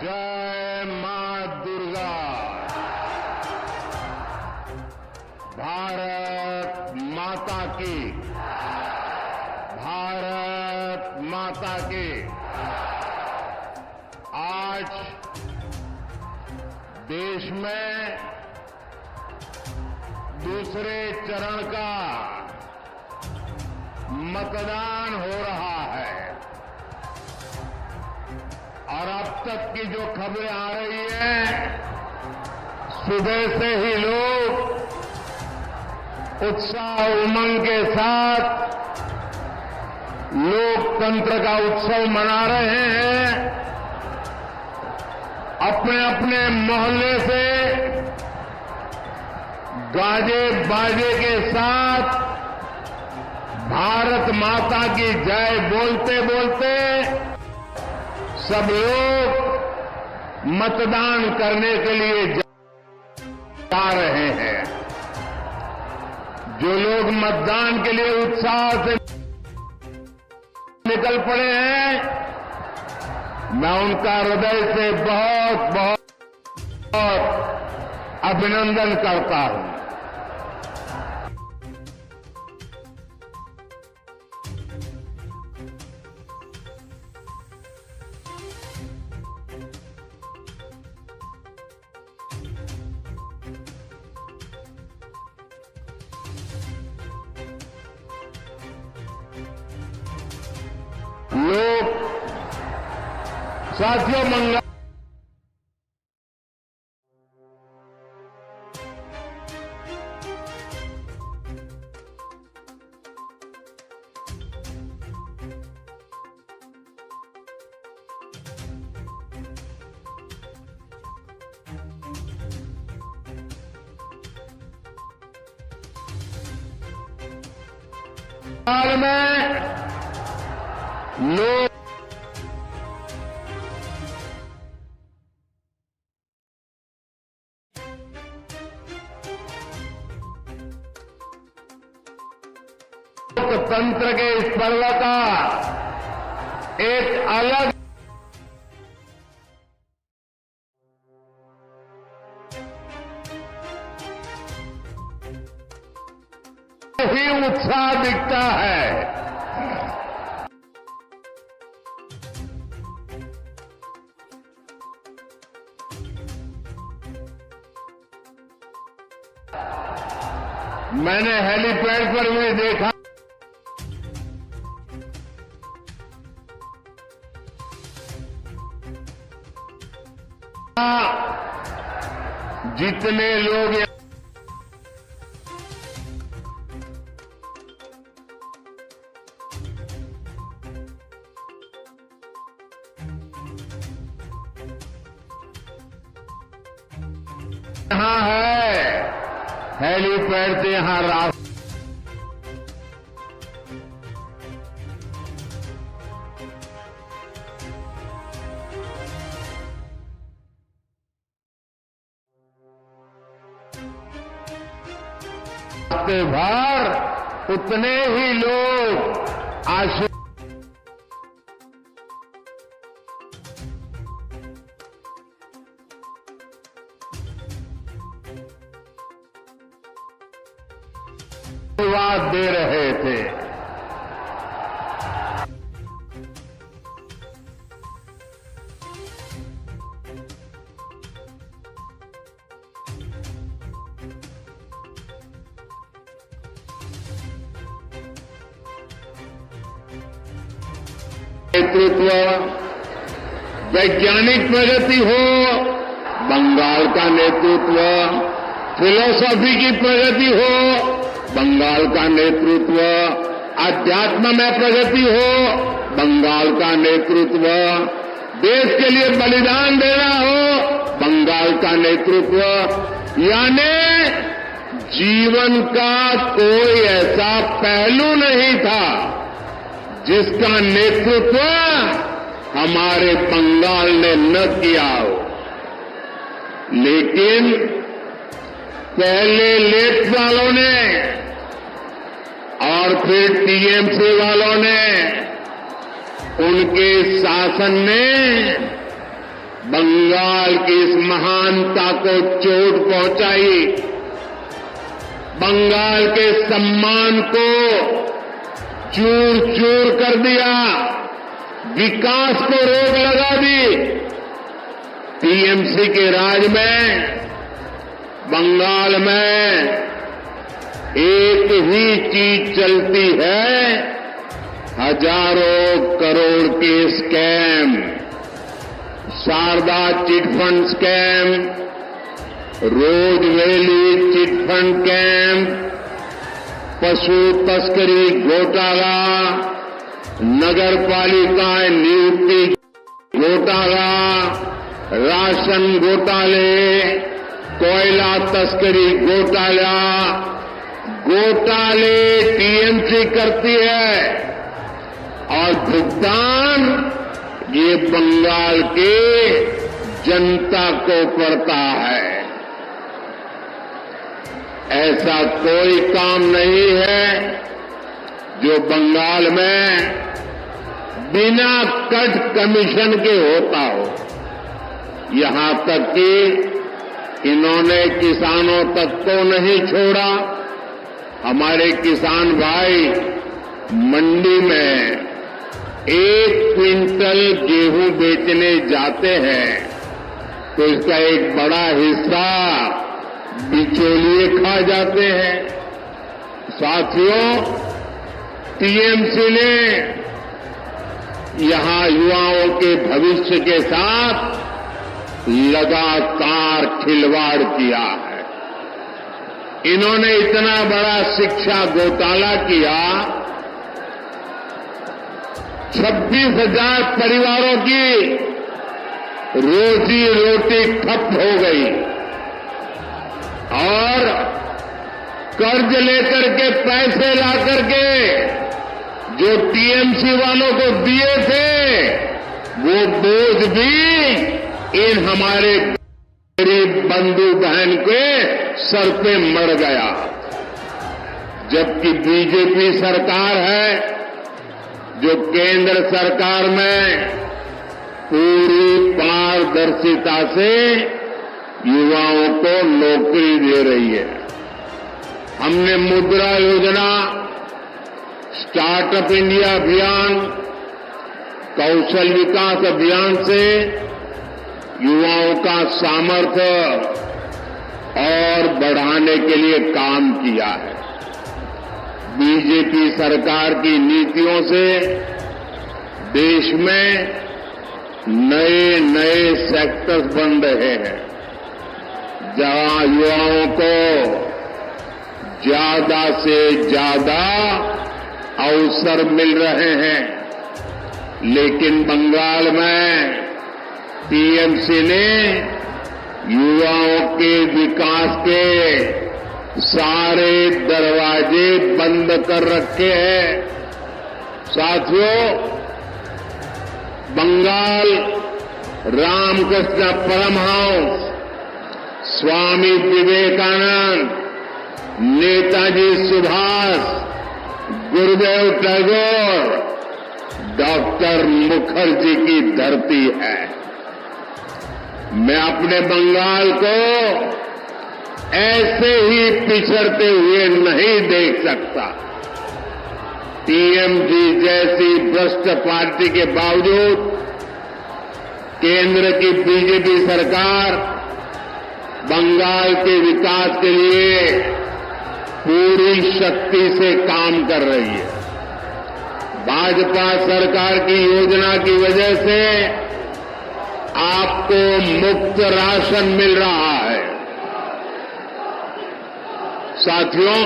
जय मां दुर्गा। भारत माता की। भारत माता की। आज देश में दूसरे चरण का मतदान हो रहा है और अब तक की जो खबरें आ रही हैं, सुबह से ही लोग उत्साह उमंग के साथ लोकतंत्र का उत्सव मना रहे हैं। अपने अपने मोहल्ले से गाजे बाजे के साथ भारत माता की जय बोलते बोलते सब लोग मतदान करने के लिए जा रहे हैं। जो लोग मतदान के लिए उत्साह से निकल पड़े हैं, मैं उनका हृदय से बहुत बहुत अभिनंदन करता हूं। लोग साथियों मंगल में लोग लोकतंत्र के इस पर्व का एक अलग ही उत्साह दिखता है। मैंने हेलीपैड पर भी देखा, जितने लोग यहां है, हेलीपैड से यहां रास्ता भर उतने ही लोग आशीर्वाद दे रहे थे। नेतृत्व, वैज्ञानिक प्रगति हो, बंगाल का नेतृत्व, फिलॉसफी की प्रगति हो, बंगाल का नेतृत्व, अध्यात्म में प्रगति हो, बंगाल का नेतृत्व, देश के लिए बलिदान देना हो, बंगाल का नेतृत्व, यानी जीवन का कोई ऐसा पहलू नहीं था जिसका नेतृत्व हमारे बंगाल ने न किया हो। लेकिन पहले लेफ्ट वालों ने और फिर टीएमसी वालों ने, उनके शासन ने बंगाल की इस महानता को चोट पहुंचाई, बंगाल के सम्मान को चूर चूर कर दिया, विकास को रोक लगा दी। टीएमसी के राज में बंगाल में एक ही चीज चलती है, हजारों करोड़ के स्कैम, शारदा चिटफंड स्कैम, रोज वैली चिटफंड कैंप, पशु तस्करी घोटाला, नगर पालिका नियुक्ति घोटाला, राशन घोटाले, कोयला तस्करी घोटाला, घोटाले टीएमसी करती है और भुगतान ये बंगाल के जनता को पड़ता है। ऐसा कोई काम नहीं है जो बंगाल में बिना कट कमीशन के होता हो। यहां तक कि इन्होंने किसानों तक को नहीं छोड़ा। हमारे किसान भाई मंडी में 1 क्विंटल गेहूं बेचने जाते हैं तो इसका एक बड़ा हिस्सा बिचौलिए खा जाते हैं। साथियों, टीएमसी ने यहां युवाओं के भविष्य के साथ लगातार खिलवाड़ किया है। इन्होंने इतना बड़ा शिक्षा घोटाला किया, 26,000 परिवारों की रोजी रोटी ठप हो गई और कर्ज लेकर के पैसे ला करके जो टीएमसी वालों को दिए थे वो बोझ भी इन हमारे गरीब बंधु बहन के सर पे मर गया। जबकि बीजेपी सरकार है जो केंद्र सरकार में पूरी पारदर्शिता से युवाओं को नौकरी दे रही है। हमने मुद्रा योजना, स्टार्टअप इंडिया अभियान, कौशल विकास अभियान से युवाओं का सामर्थ्य और बढ़ाने के लिए काम किया है। बीजेपी सरकार की नीतियों से देश में नए नए सेक्टर्स बन रहे हैं जहां युवाओं को ज्यादा से ज्यादा अवसर मिल रहे हैं। लेकिन बंगाल में टीएमसी ने युवाओं के विकास के सारे दरवाजे बंद कर रखे हैं। साथियों, बंगाल रामकृष्ण परमहंस, स्वामी विवेकानंद, नेताजी सुभाष, गुरुदेव टैगोर, डॉक्टर मुखर्जी की धरती है। मैं अपने बंगाल को ऐसे ही पिछड़ते हुए नहीं देख सकता। टीएमसी जैसी भ्रष्ट पार्टी के बावजूद केंद्र की बीजेपी सरकार बंगाल के विकास के लिए पूरी शक्ति से काम कर रही है। भाजपा सरकार की योजना की वजह से आपको मुफ्त राशन मिल रहा है। साथियों,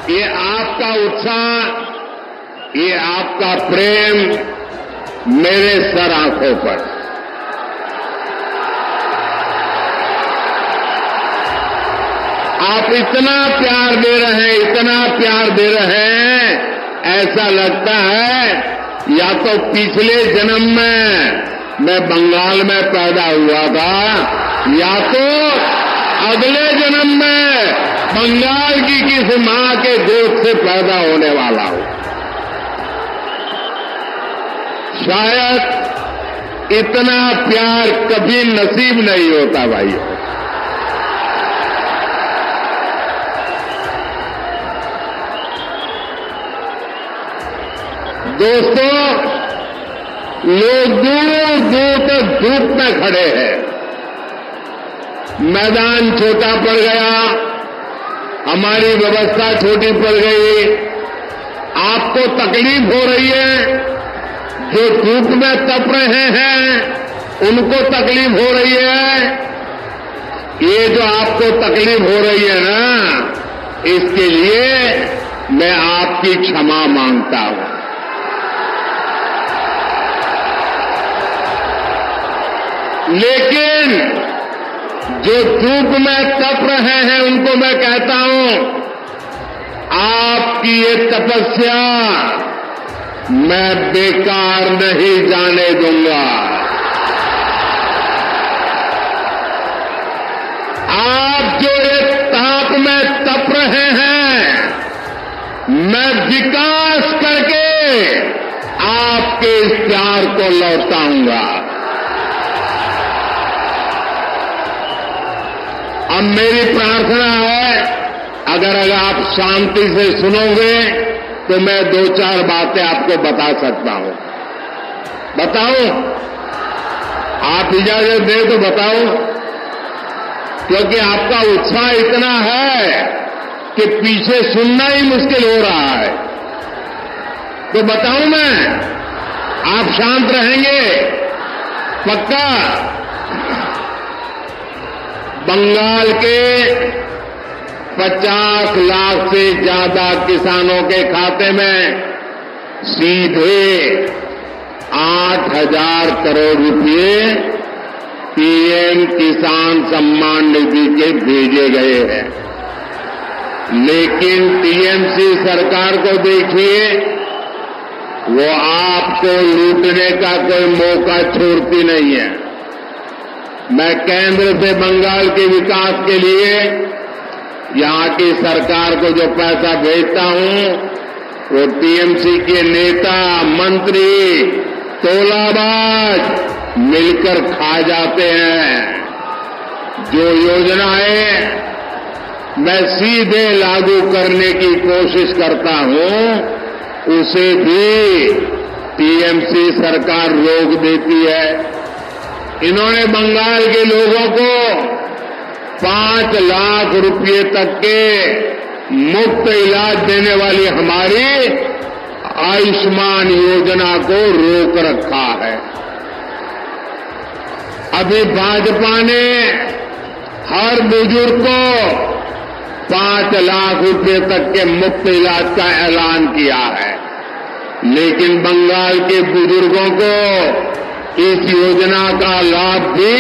ये आपका उत्साह, ये आपका प्रेम मेरे सर आंखों पर। आप इतना प्यार दे रहे हैं, इतना प्यार दे रहे हैं, ऐसा लगता है या तो पिछले जन्म में मैं बंगाल में पैदा हुआ था या तो अगले जन्म में बंगाल की किसी मां के गोद से पैदा होने वाला हूं। शायद इतना प्यार कभी नसीब नहीं होता भाइयों। दोस्तों, लोग दूर दूर तक धूप में खड़े हैं, मैदान छोटा पड़ गया, हमारी व्यवस्था छोटी पड़ गई, आपको तकलीफ हो रही है, जो धूप में तप रहे हैं उनको तकलीफ हो रही है। ये जो आपको तकलीफ हो रही है ना, इसके लिए मैं आपकी क्षमा मांगता हूं। लेकिन जो धूप में तप रहे हैं उनको मैं कहता हूं, आपकी ये तपस्या मैं बेकार नहीं जाने दूंगा। आप जो एक ताप में तप रहे हैं, मैं विकास करके आपके इस प्यार को लौटाऊंगा। अब मेरी प्रार्थना है, अगर आप शांति से सुनोगे तो मैं दो चार बातें आपको बता सकता हूं। बताऊं? आप इजाजत दें तो बताऊं? क्योंकि आपका उत्साह इतना है कि पीछे सुनना ही मुश्किल हो रहा है। तो बताऊं मैं? आप शांत रहेंगे? पक्का? बंगाल के 50 लाख से ज्यादा किसानों के खाते में सीधे 8,000 करोड़ रुपए पीएम किसान सम्मान निधि के भेजे गए हैं। लेकिन टीएमसी सरकार को देखिए, वो आपको लूटने का कोई मौका छोड़ती नहीं है। मैं केंद्र से बंगाल के विकास के लिए यहां की सरकार को जो पैसा भेजता हूं, वो टीएमसी के नेता, मंत्री, तोलाबाज मिलकर खा जाते हैं। जो योजनाएं मैं सीधे लागू करने की कोशिश करता हूं, उसे भी टीएमसी सरकार रोक देती है। इन्होंने बंगाल के लोगों को 5 लाख रुपए तक के मुफ्त इलाज देने वाली हमारी आयुष्मान योजना को रोक रखा है। अभी भाजपा ने हर बुजुर्ग को 5 लाख रुपए तक के मुफ्त इलाज का ऐलान किया है, लेकिन बंगाल के बुजुर्गों को इस योजना का लाभ भी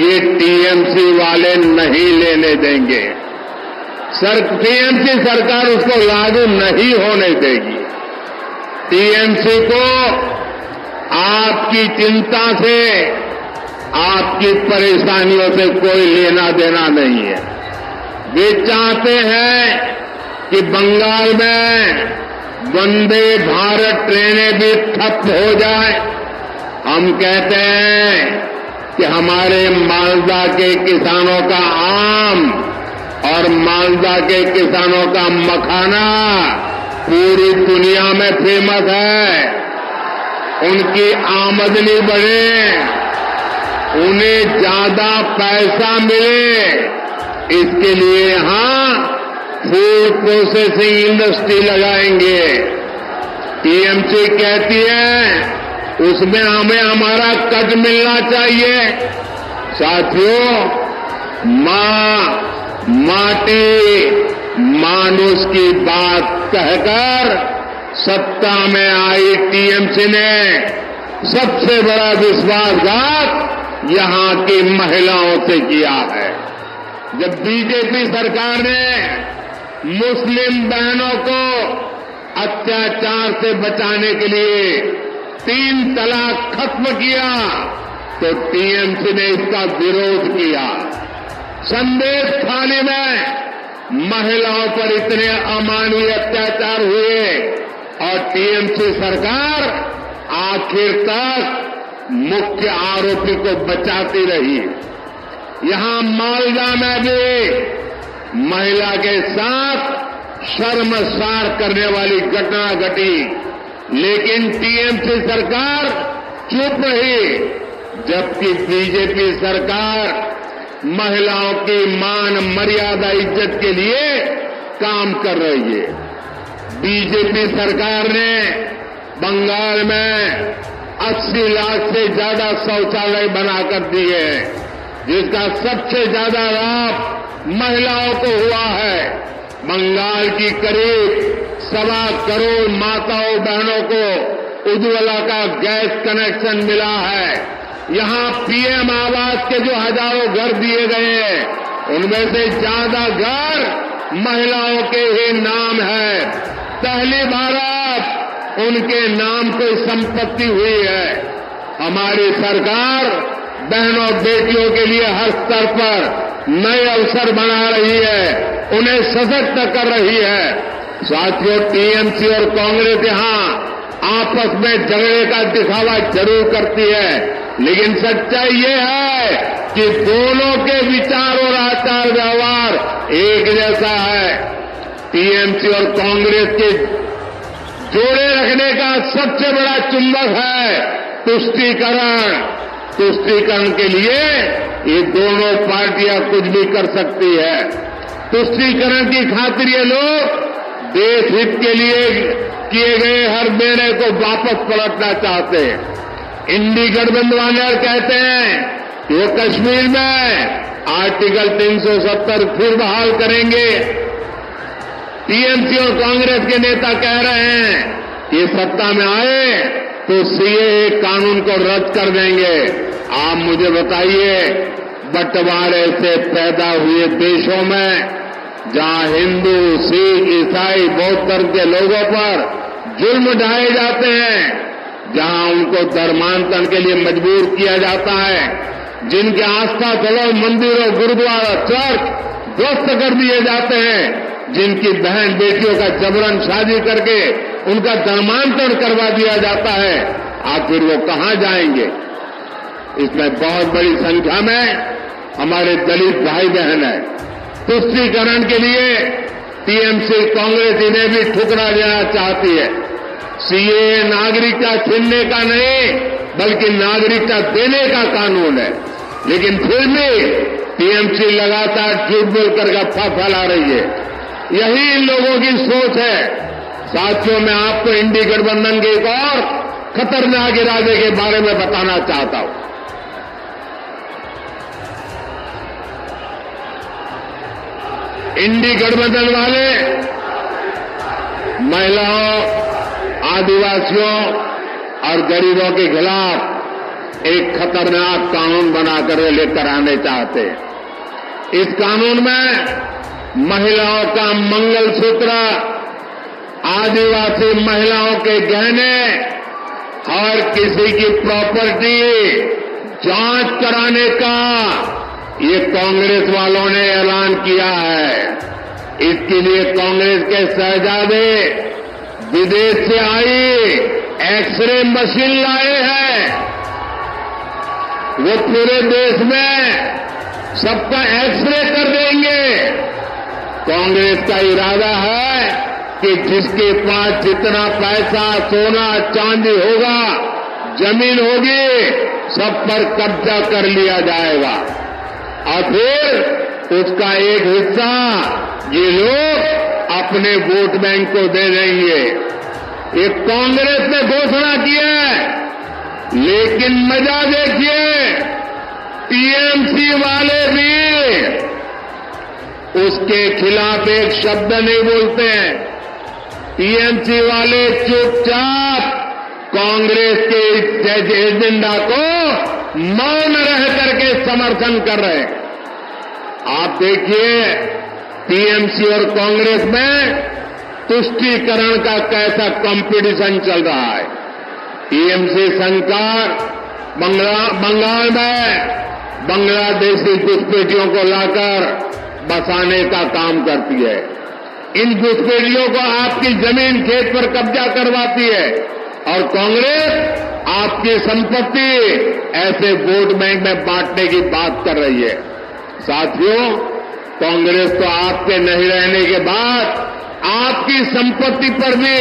ये टीएमसी वाले नहीं लेने देंगे। टीएमसी सरकार उसको लागू नहीं होने देगी। टीएमसी को आपकी चिंता से, आपकी परेशानियों से कोई लेना देना नहीं है। वे चाहते हैं कि बंगाल में वंदे भारत ट्रेनें भी ठप हो जाए। हम कहते हैं कि हमारे मालदा के किसानों का आम और मालदा के किसानों का मखाना पूरी दुनिया में फेमस है। उनकी आमदनी बढ़े, उन्हें ज्यादा पैसा मिले, इसके लिए यहां फूड प्रोसेसिंग इंडस्ट्री लगाएंगे। टीएमसी कहती है उसमें हमें हमारा कट मिलना चाहिए। साथियों, मां, माटी, मानुष की बात कहकर सत्ता में आई टीएमसी ने सबसे बड़ा विश्वासघात यहां की महिलाओं से किया है। जब बीजेपी सरकार ने मुस्लिम बहनों को अत्याचार से बचाने के लिए 3 तलाक खत्म किया तो टीएमसी ने इसका विरोध किया। संदेश थाने में महिलाओं पर इतने अमानवीय अत्याचार हुए और टीएमसी सरकार आखिर तक मुख्य आरोपी को बचाती रही। यहां मालदा में भी महिला के साथ शर्मसार करने वाली घटना घटी, लेकिन टीएमसी सरकार चुप रही, जबकि बीजेपी सरकार महिलाओं की मान मर्यादा इज्जत के लिए काम कर रही है। बीजेपी सरकार ने बंगाल में 80 लाख से ज्यादा शौचालय बनाकर दिए हैं, जिसका सबसे ज्यादा लाभ महिलाओं को हुआ है। बंगाल की करीब 1.25 करोड़ माताओं बहनों को उज्ज्वला का गैस कनेक्शन मिला है। यहां पीएम आवास के जो हजारों घर दिए गए हैं, उनमें से ज्यादा घर महिलाओं के ही नाम है। पहली बार उनके नाम कोई संपत्ति हुई है। हमारी सरकार बहनों बेटियों के लिए हर स्तर पर नए अवसर बना रही है, उन्हें सशक्त कर रही है। साथियों, टीएमसी और कांग्रेस यहां आपस में झगड़े का दिखावा जरूर करती है, लेकिन सच्चाई ये है कि दोनों के विचार और आचार व्यवहार एक जैसा है। टीएमसी और कांग्रेस के जोड़े रखने का सबसे बड़ा चुंबक है तुष्टीकरण। तुष्टीकरण के लिए ये दोनों पार्टियां कुछ भी कर सकती है। तुष्टीकरण की खातिर ये लोग देश हित के लिए किए गए हर निर्णय को वापस पलटना चाहते हैं। इंडी गठबंधन वाले कहते हैं कि वो कश्मीर में आर्टिकल 370 फिर बहाल करेंगे। टीएमसी और कांग्रेस के नेता कह रहे हैं कि सत्ता में आए तो सीएए कानून को रद्द कर देंगे। आप मुझे बताइए, बंटवारे से पैदा हुए देशों में जहां हिंदू, सिख, ईसाई, बौद्ध धर्म के लोगों पर जुल्म ढाए जाते हैं, जहां उनको धर्मांतरण के लिए मजबूर किया जाता है, जिनके आस्था स्थलों, मंदिरों, गुरुद्वारा, चर्च ध्वस्त कर दिए जाते हैं, जिनकी बहन बेटियों का जबरन शादी करके उनका धर्मांतरण करवा दिया जाता है, आखिर वो कहां जाएंगे? इसमें बहुत बड़ी संख्या में हमारे दलित भाई बहन है। तुष्टीकरण के लिए टीएमसी कांग्रेस इन्हें भी ठुकरा देना चाहती है। सीएए नागरिकता छीनने का नहीं, बल्कि नागरिकता देने का कानून है, लेकिन फिर भी टीएमसी लगातार झूठ बोलकर गप्पा फैला रही है। यही इन लोगों की सोच है। साथियों, मैं आपको इंडी गठबंधन के एक और खतरनाक इरादे के बारे में बताना चाहता हूं। इंडी गठबंधन वाले महिलाओं, आदिवासियों और गरीबों के खिलाफ एक खतरनाक कानून बनाकर लेकर आने चाहते हैं। इस कानून में महिलाओं का मंगलसूत्र, आदिवासी महिलाओं के गहने और किसी की प्रॉपर्टी जांच कराने का ये कांग्रेस वालों ने ऐलान किया है। इसके लिए कांग्रेस के शहजादे विदेश से आई एक्सरे मशीन लाए हैं। वो पूरे देश में सबका एक्सरे कर देंगे। कांग्रेस का इरादा है कि जिसके पास जितना पैसा, सोना, चांदी होगा, जमीन होगी, सब पर कब्जा कर लिया जाएगा और फिर उसका एक हिस्सा ये लोग अपने वोट बैंक को दे देंगे। ये कांग्रेस ने घोषणा की है, लेकिन मजा देखिए, टीएमसी वाले भी उसके खिलाफ एक शब्द नहीं बोलते हैं। टीएमसी वाले चुपचाप कांग्रेस के इस एजेंडा को मौन रह करके समर्थन कर रहे हैं। आप देखिए टीएमसी और कांग्रेस में तुष्टीकरण का कैसा कंपटीशन चल रहा है। टीएमसी सरकार बंगाल में बांग्लादेशी घुसपैठियों को लाकर बसाने का काम करती है। इन घुसपैठियों को आपकी जमीन खेत पर कब्जा करवाती है और कांग्रेस आपकी संपत्ति ऐसे वोट बैंक में बांटने की बात कर रही है। साथियों, कांग्रेस तो आपके नहीं रहने के बाद आपकी संपत्ति पर भी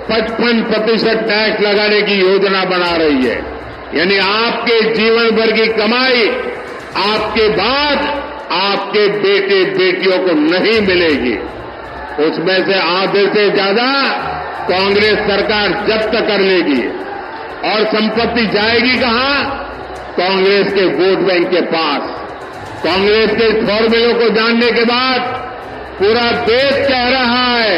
55% टैक्स लगाने की योजना बना रही है। यानी आपके जीवन भर की कमाई आपके बाद आपके बेटे बेटियों को नहीं मिलेगी। उसमें से आधे से ज्यादा कांग्रेस सरकार जब्त कर लेगी और संपत्ति जाएगी कहां? कांग्रेस के वोट बैंक के पास। कांग्रेस के फॉर्मूलों को जानने के बाद पूरा देश कह रहा है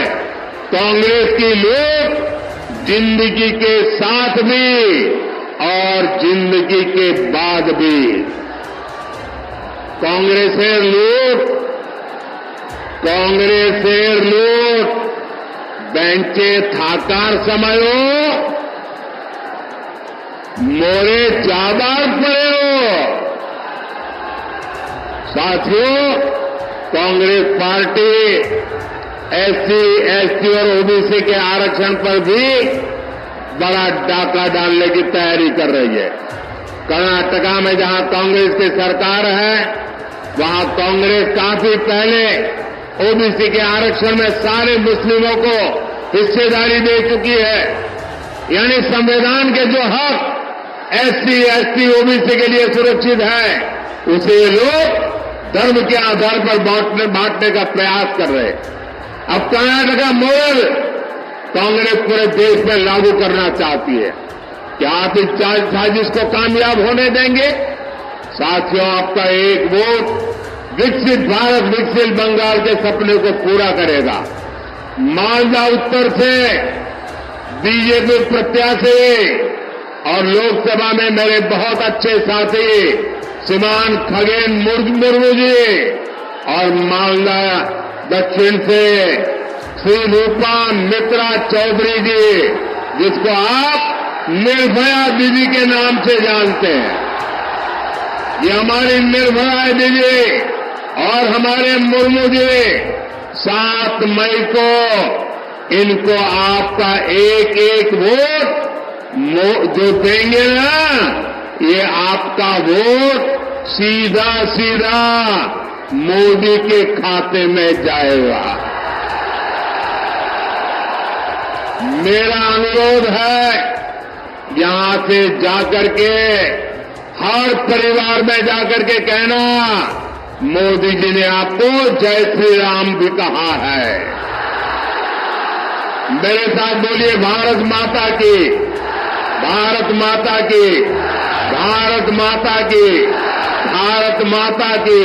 कांग्रेस की लोग जिंदगी के साथ भी और जिंदगी के बाद भी। कांग्रेसेर लोग बेंचे थाकार समयो मोरे जाबार पड़े हो। साथियों, कांग्रेस पार्टी एससी, एसटी और ओबीसी के आरक्षण पर भी बड़ा डाका डालने की तैयारी कर रही है। कर्नाटका में जहां कांग्रेस की सरकार है वहां कांग्रेस काफी पहले ओबीसी के आरक्षण में सारे मुस्लिमों को हिस्सेदारी दे चुकी है। यानी संविधान के जो हक एससी, एसटी, ओबीसी के लिए सुरक्षित है उसे लोग धर्म के आधार पर बांटने का प्रयास कर रहे हैं। अब कर्नाटका मॉडल कांग्रेस पूरे देश में लागू करना चाहती है। क्या आप इस साजिश को कामयाब होने देंगे? साथियों, आपका एक वोट विकसित भारत, विकसित बंगाल के सपने को पूरा करेगा। मालदा उत्तर से बीजेपी प्रत्याशी और लोकसभा में मेरे बहुत अच्छे साथी श्रीमान खगेन मुर्मू जी और मालदा दक्षिण से श्री रूपा मित्रा चौधरी जी, जिसको आप निर्भया दीदी के नाम से जानते हैं। ये हमारी निर्भया दीदी और हमारे मुर्मू जी 7 मई को इनको आपका एक एक वोट जो देंगे ना, ये आपका वोट सीधा सीधा मोदी के खाते में जाएगा। मेरा अनुरोध है यहां से जाकर के हर परिवार में जाकर के कहना मोदी जी ने आपको जय श्री राम भी कहा है। मेरे साथ बोलिए भारत माता की, भारत माता की, भारत माता की, भारत माता की।